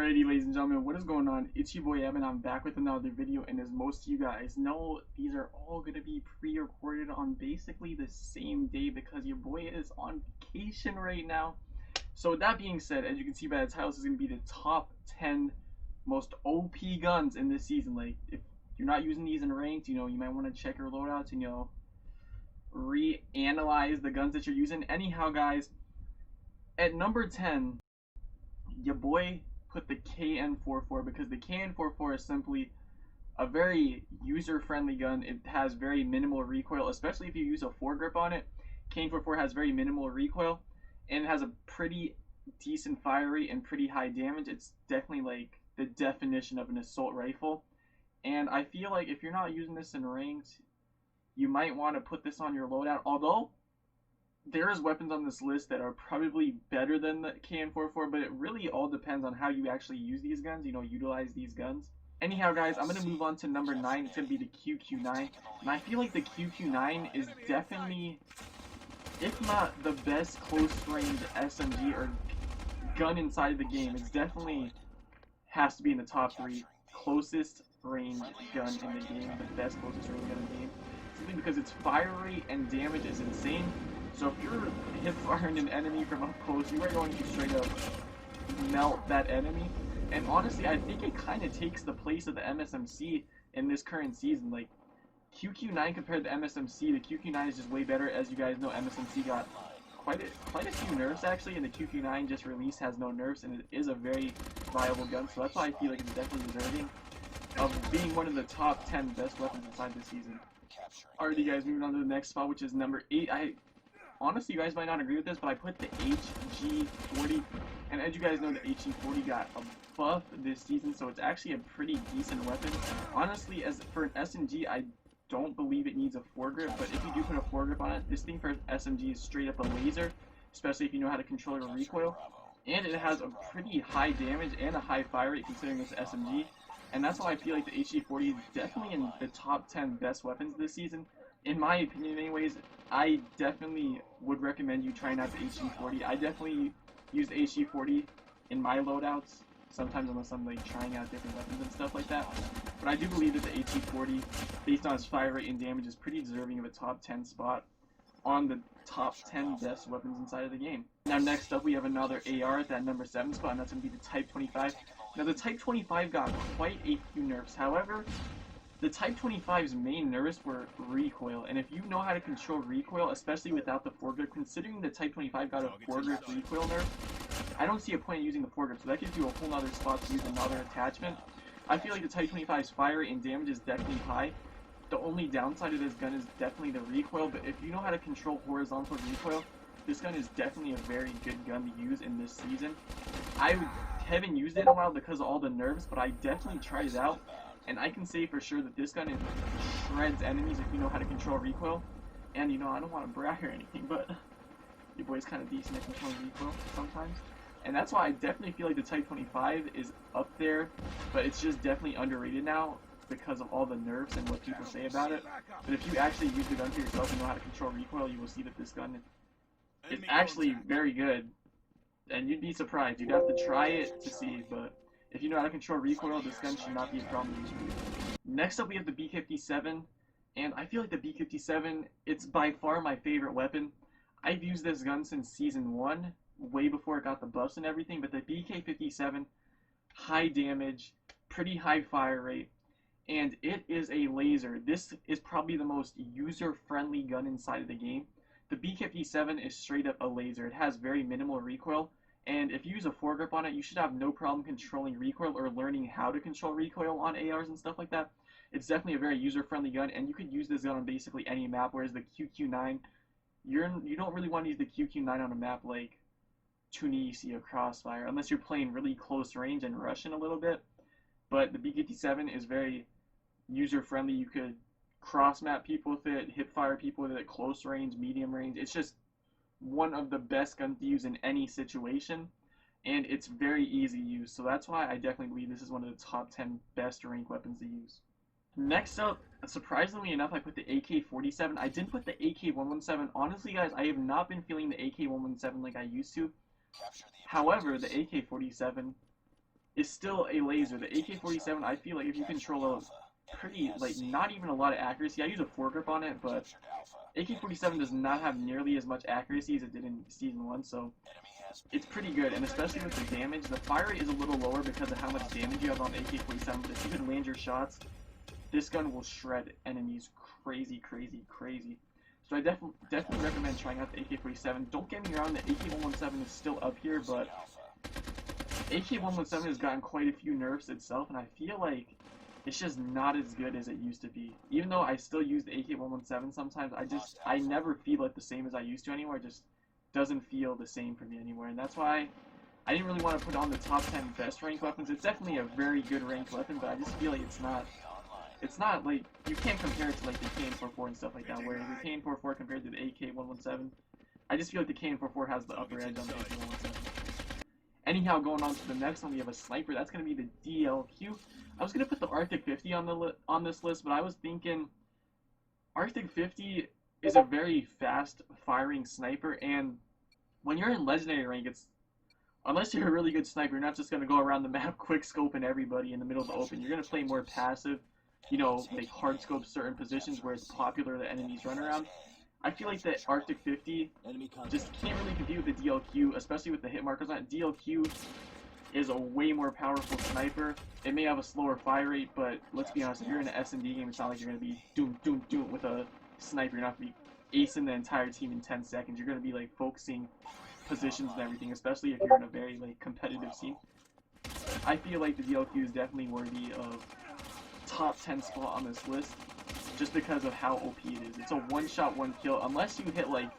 Alrighty, ladies and gentlemen, what is going on? It's your boy Evan. I'm back with another video, and as most of you guys know, these are all going to be pre-recorded on basically the same day because your boy is on vacation right now. So with that being said, as you can see by the title, this is going to be the top 10 most OP guns in this season. Like, if you're not using these in ranked, you might want to check your loadouts and, reanalyze the guns that you're using. Anyhow, guys, at number 10, your boy put the KN44 because the KN44 is simply a very user-friendly gun. It has very minimal recoil, especially if you use a foregrip on it. KN44 has very minimal recoil, and it has a pretty decent fire rate and pretty high damage. It's definitely like the definition of an assault rifle. And I feel like if you're not using this in ranked, you might want to put this on your loadout. Although there's weapons on this list that are probably better than the KN44, but it really all depends on how you actually use these guns, utilize these guns. Anyhow, guys, I'm going to move on to number 9. It's going to be the QQ9. And I feel like the QQ9 is definitely, if not the best close-range SMG or gun inside of the game, it's definitely has to be in the top 3 closest range gun in the game, the best closest range gun in the game. Simply because its fire rate and damage is insane. So if you're hip firing an enemy from up close, you are going to straight up melt that enemy. And honestly, I think it kind of takes the place of the MSMC in this current season. Like, QQ9 compared to MSMC, the QQ9 is just way better. As you guys know, MSMC got quite a few nerfs actually, and the QQ9 just released has no nerfs, and it is a very viable gun. So that's why I feel like it's definitely deserving of being one of the top 10 best weapons inside this season. Alrighty, guys, moving on to the next spot, which is number 8. Honestly, you guys might not agree with this, but I put the HG40, and as you guys know, the HG40 got a buff this season, so it's actually a pretty decent weapon. Honestly, as for an SMG, I don't believe it needs a foregrip, but if you do put a foregrip on it, this thing for SMG is straight up a laser, especially if you know how to control your recoil, and it has a pretty high damage and a high fire rate considering it's SMG, and that's why I feel like the HG40 is definitely in the top 10 best weapons this season. In my opinion anyways, I definitely would recommend you trying out the HG40. I definitely use the HG40 in my loadouts, sometimes unless I'm like trying out different weapons and stuff like that. But I do believe that the HG40, based on its fire rate and damage, is pretty deserving of a top 10 spot on the top 10 best weapons inside of the game. Now next up we have another AR at that number 7 spot, and that's going to be the Type 25. Now the Type 25 got quite a few nerfs, however, the Type 25's main nerfs were recoil, and if you know how to control recoil, especially without the foregrip, considering the Type 25 got a foregrip recoil nerf, I don't see a point in using the foregrip, so that gives you a whole nother spot to use another attachment. I feel like the Type 25's fire rate and damage is definitely high. The only downside of this gun is definitely the recoil, but if you know how to control horizontal recoil, this gun is definitely a very good gun to use in this season. I haven't used it in a while because of all the nerfs, but I definitely tried it out. And I can say for sure that this gun shreds enemies if you know how to control recoil. And I don't want to brag or anything, but your boy's kind of decent at controlling recoil sometimes. And that's why I definitely feel like the Type 25 is up there, but it's just definitely underrated now because of all the nerfs and what people say about it. But if you actually use the gun for yourself and know how to control recoil, you will see that this gun is actually very good. And you'd be surprised. You'd have to try it to see, but if you know how to control recoil, this gun should not be a problem to use for you. Next up we have the B57, and I feel like the B57, it's by far my favorite weapon. I've used this gun since Season 1, way before it got the buffs and everything, but the BK57, high damage, pretty high fire rate, and it is a laser. This is probably the most user-friendly gun inside of the game. The B57 is straight up a laser. It has very minimal recoil, and if you use a foregrip on it, you should have no problem controlling recoil or learning how to control recoil on ARs and stuff like that. It's definitely a very user-friendly gun, and you could use this gun on basically any map, whereas the QQ9, you don't really want to use the QQ9 on a map like Tunisia or Crossfire, unless you're playing really close range and Russian a little bit. But the B57 is very user-friendly. You could cross-map people with it, hip-fire people with it, close range, medium range. It's just one of the best guns to use in any situation, and it's very easy to use, so that's why I definitely believe this is one of the top 10 best rank weapons to use. Next up, surprisingly enough, I put the AK-47. I didn't put the AK-117. Honestly, guys, I have not been feeling the AK-117 like I used to. However, the AK-47 is still a laser. The AK-47, I feel like if you control a pretty, like, not even a lot of accuracy, I use a foregrip on it, but AK-47 does not have nearly as much accuracy as it did in Season 1, so it's pretty good, and especially with the damage, the fire rate is a little lower because of how much damage you have on the AK-47, but if you can land your shots, this gun will shred enemies crazy, crazy, crazy. So I definitely recommend trying out the AK-47. Don't get me wrong, the AK-117 is still up here, but AK-117 has gotten quite a few nerfs itself, and I feel like it's just not as good as it used to be. Even though I still use the AK-117 sometimes, I never feel it the same as I used to anymore. It just doesn't feel the same for me anymore, and that's why I didn't really want to put on the top 10 best ranked weapons. It's definitely a very good ranked weapon, but I just feel like it's not like, you can't compare it to like the KN-44 and stuff like that, where the KN-44 compared to the AK-117, I just feel like the KN-44 has the upper edge on the AK-117. Anyhow, going on to the next one, we have a sniper. That's going to be the DLQ. I was going to put the Arctic 50 on this list, but I was thinking Arctic 50 is a very fast firing sniper, and when you're in legendary rank, unless you're a really good sniper, you're not just going to go around the map quick scoping everybody in the middle of the open. You're going to play more passive, you know, like hard scope certain positions where it's popular that enemies run around. I feel like the Arctic 50 just can't really compete with the DLQ, especially with the hit markers on it. DLQ is a way more powerful sniper. It may have a slower fire rate, but let's be honest, if you're in an S&D game, it's not like you're going to be doom with a sniper. You're not going to be acing the entire team in 10 seconds. You're going to be like focusing positions and everything, especially if you're in a very like competitive scene. I feel like the DLQ is definitely worthy of top 10 spot on this list, just because of how OP it is. It's a one-shot, one-kill, unless you hit like,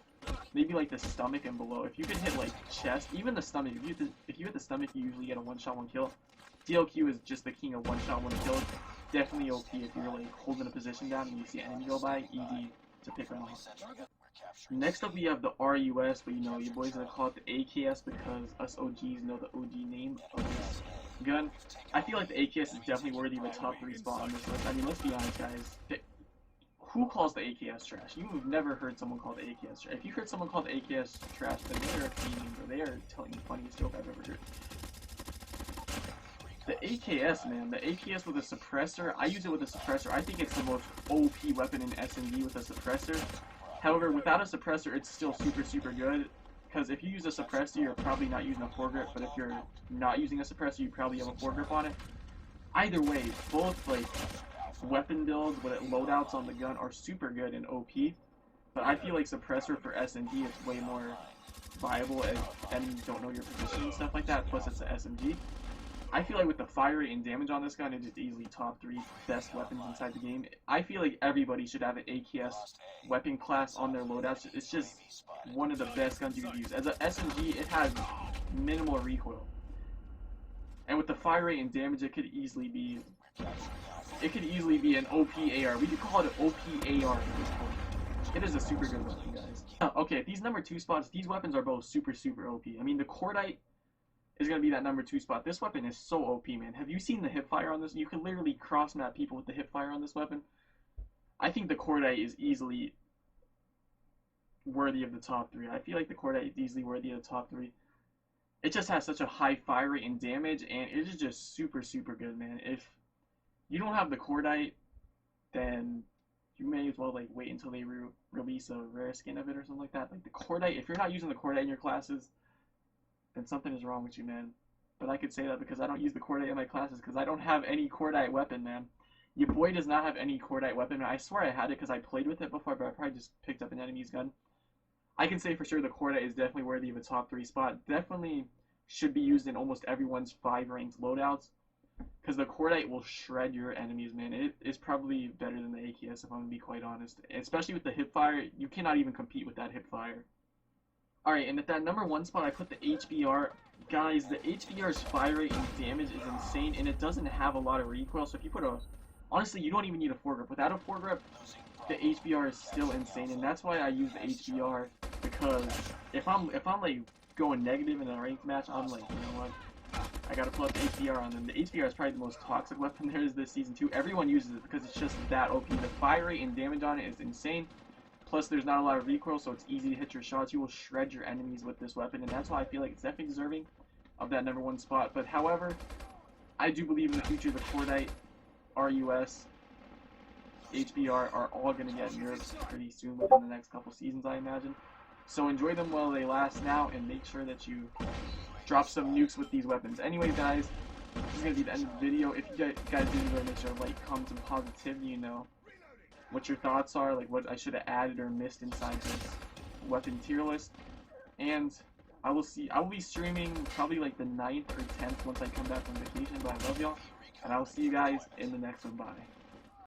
maybe like the stomach and below. If you can hit like chest, even the stomach, if you hit the stomach, you usually get a one-shot, one-kill. DLQ is just the king of one-shot, one-kill. Definitely OP if you're like holding a position down and you see an enemy go by, easy to pick them off. Next up we have the RUS, but you know, your boys gonna call it the AKS because us OGs know the OG name of this gun. I feel like the AKS is definitely worthy of a top 3 spot on this list. I mean, let's be honest, guys. Who calls the AKS trash? You've never heard someone call the AKS trash. If you heard someone call the AKS trash, then they are feeding, or they are telling the funniest joke I've ever heard. The AKS, man, the AKS with a suppressor, I use it with a suppressor. I think it's the most OP weapon in S&D with a suppressor. However, without a suppressor, it's still super, super good. Because if you use a suppressor, you're probably not using a foregrip. But if you're not using a suppressor, you probably have a foregrip on it. Either way, both like weapon builds with loadouts on the gun are super good and OP. But I feel like suppressor for S&D is way more viable as enemies don't know your position and stuff like that. Plus, it's an SMG. I feel like with the fire rate and damage on this gun, it is easily top 3 best weapons inside the game. I feel like everybody should have an AKS weapon class on their loadouts. It's just one of the best guns you can use. As an SMG, it has minimal recoil. And with the fire rate and damage, it could easily be an OP AR. We could call it an OP AR at this point. It is a super good weapon, guys. Okay, these number 2 spots, these weapons are both super, super OP. I mean, the Cordite is going to be that number 2 spot. This weapon is so OP, man. Have you seen the hipfire on this? You can literally cross-map people with the hipfire on this weapon. I think the Cordite is easily worthy of the top 3. I feel like the Cordite is easily worthy of the top 3. It just has such a high fire rate and damage, and it is just super, super good, man. If you don't have the Cordite, then you may as well like wait until they release a rare skin of it or something like that. Like the Cordite, if you're not using the Cordite in your classes, then something is wrong with you, man. But I could say that because I don't use the Cordite in my classes because I don't have any Cordite weapon, man. Your boy does not have any Cordite weapon. I swear I had it because I played with it before, but I probably just picked up an enemy's gun. I can say for sure the Cordite is definitely worthy of a top 3 spot. Definitely should be used in almost everyone's 5 ranked loadouts because the Cordite will shred your enemies, man. It is probably better than the AKS if I'm going to be quite honest. Especially with the hipfire, you cannot even compete with that hipfire. Alright, and at that number 1 spot, I put the HBR. Guys, the HBR's fire rate and damage is insane, and it doesn't have a lot of recoil, so if you put a... Honestly, you don't even need a foregrip. Without a foregrip, the HBR is still insane, and that's why I use the HBR, because if I'm like going negative in a ranked match, I'm like, you know what? I gotta pull up the HBR on them. The HBR is probably the most toxic weapon there is this season 2. Everyone uses it because it's just that OP. The fire rate and damage on it is insane. Plus, there's not a lot of recoil, so it's easy to hit your shots. You will shred your enemies with this weapon, and that's why I feel like it's definitely deserving of that number 1 spot. But however, I do believe in the future the Cordite, RUS, HBR are all going to get nerfed pretty soon within the next couple seasons, I imagine. So enjoy them while they last now, and make sure that you drop some nukes with these weapons. Anyways, guys, this is going to be the end of the video. If you guys did enjoy, make sure to like, comment, and positivity, you know, what your thoughts are, like what I should have added or missed inside this weapon tier list. And I will be streaming probably like the 9th or 10th once I come back from vacation, but I love y'all, and I will see you guys in the next one. Bye.